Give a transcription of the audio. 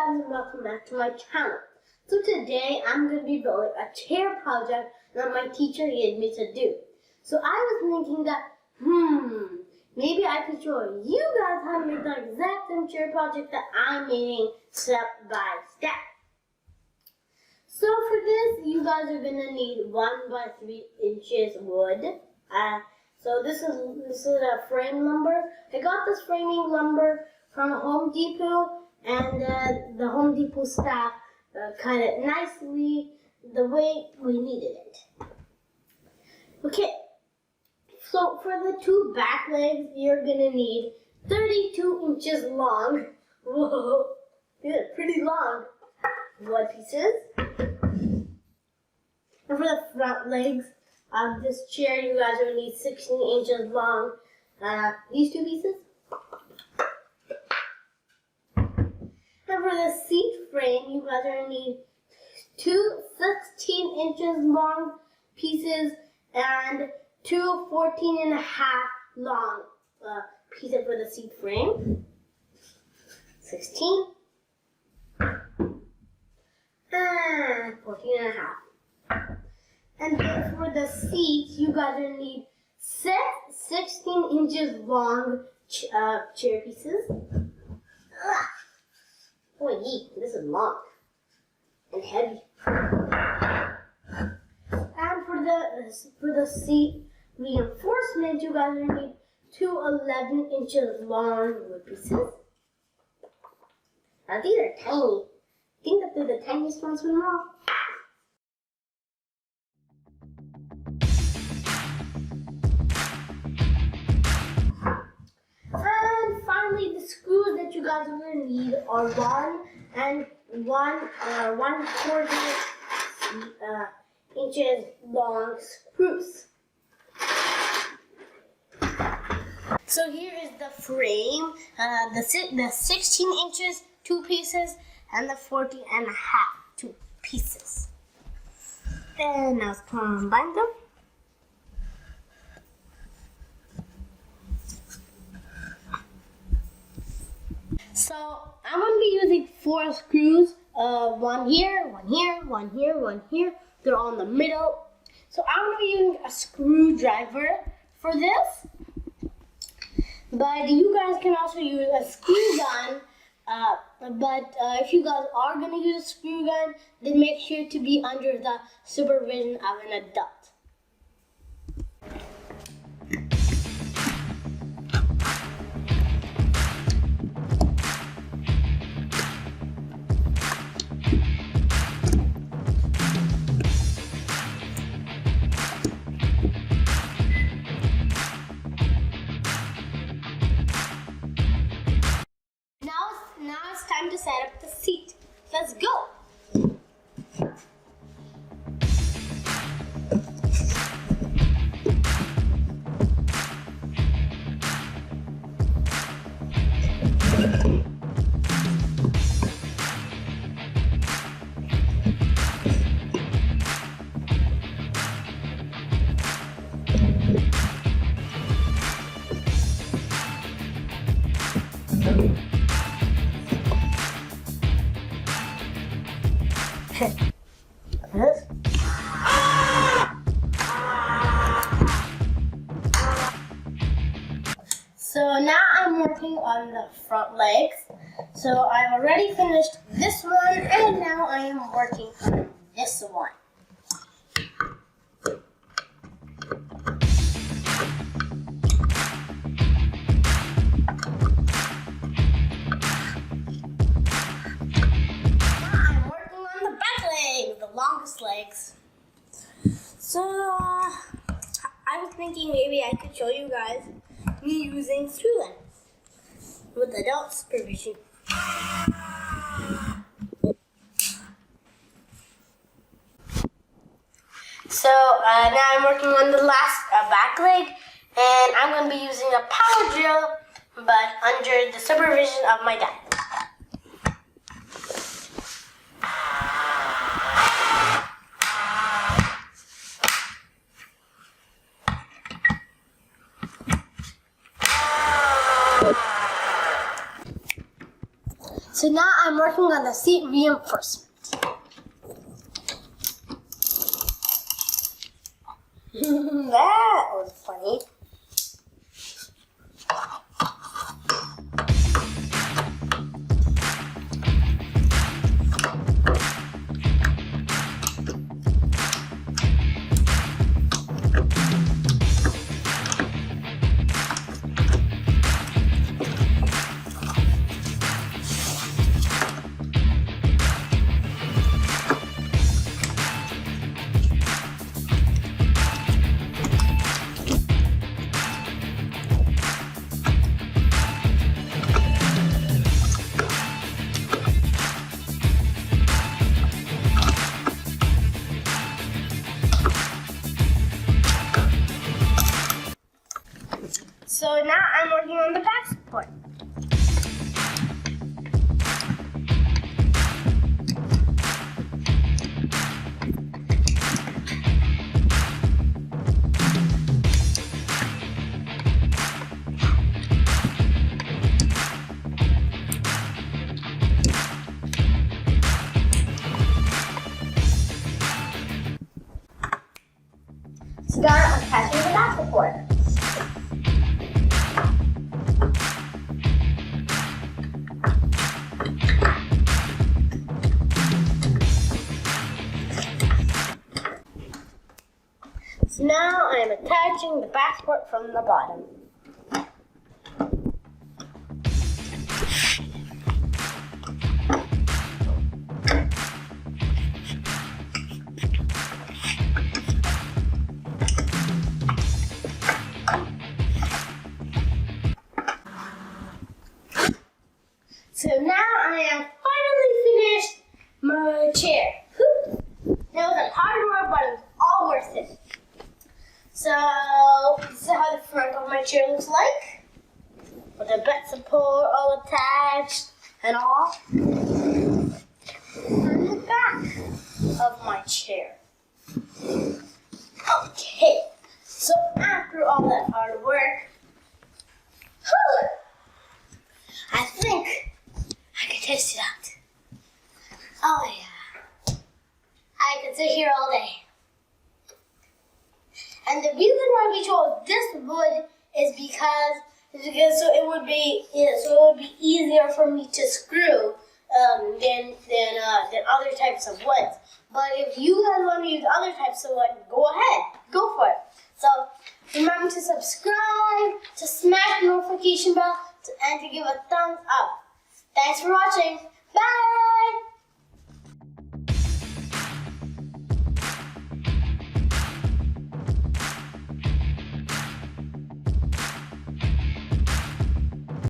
guys and welcome back to my channel. So today I'm going to be building a chair project that my teacher gave me to do. So I was thinking that, maybe I could show you guys how to make the exact same chair project that I'm making step by step. So for this, you guys are going to need 1 by 3 inches wood. So this is a frame lumber. I got this framing lumber from Home Depot, and the Home Depot staff cut it nicely the way we needed it. Okay, so for the 2 back legs, you're gonna need 32 inches long. Whoa, yeah, pretty long wood pieces. And for the front legs of this chair, you guys are gonna need 16 inches long. These 2 pieces. And for the seat frame, you guys are going to need 2 16 inches long pieces and 2 14.5 long pieces for the seat frame. 16 and 14.5. And then for the seats, you guys are going to need 16 inches long chair pieces. Oh, this is long and heavy. And for the seat reinforcement, you guys are gonna need 2 11 inches long wood pieces. Now these are tiny. I think that they're the tiniest ones from them all. The screws that you guys are going to need are 1.25 inches long screws. So here is the frame, the 16 inches 2 pieces and the 14.5 2 pieces. And now let's combine them. So I'm going to be using 4 screws, 1 here, 1 here, 1 here, 1 here. They're all in the middle. So I'm going to be using a screwdriver for this. But you guys can also use a screw gun. If you guys are going to use a screw gun, then make sure to be under the supervision of an adult. Now it's time to set up the seat. Let's go! So now I'm working on the front legs. So I've already finished this one, and now I am working on this one. The longest legs. So I was thinking maybe I could show you guys me using screw guns with adult supervision. So now I'm working on the last back leg, and I'm going to be using a power drill, but under the supervision of my dad. So now I'm working on the seat reinforcement. That was funny. So now I'm working on the back support. So now I'm attaching the back support. So now I am attaching the back support from the bottom. So now I am finally finished my chair. It was a hard work, but it was all worth it. So this is how the front of my chair looks like, with the bed support all attached and all. And the back of my chair. Okay, so after all that hard work, I think I can test it out. Oh yeah, I could sit here all day. And the reason why we chose this wood is because so it would be easier for me to screw than other types of woods. But if you guys want to use other types of wood, go ahead, go for it. So remember to subscribe, to smash the notification bell, and to give a thumbs up. Thanks for watching. Bye!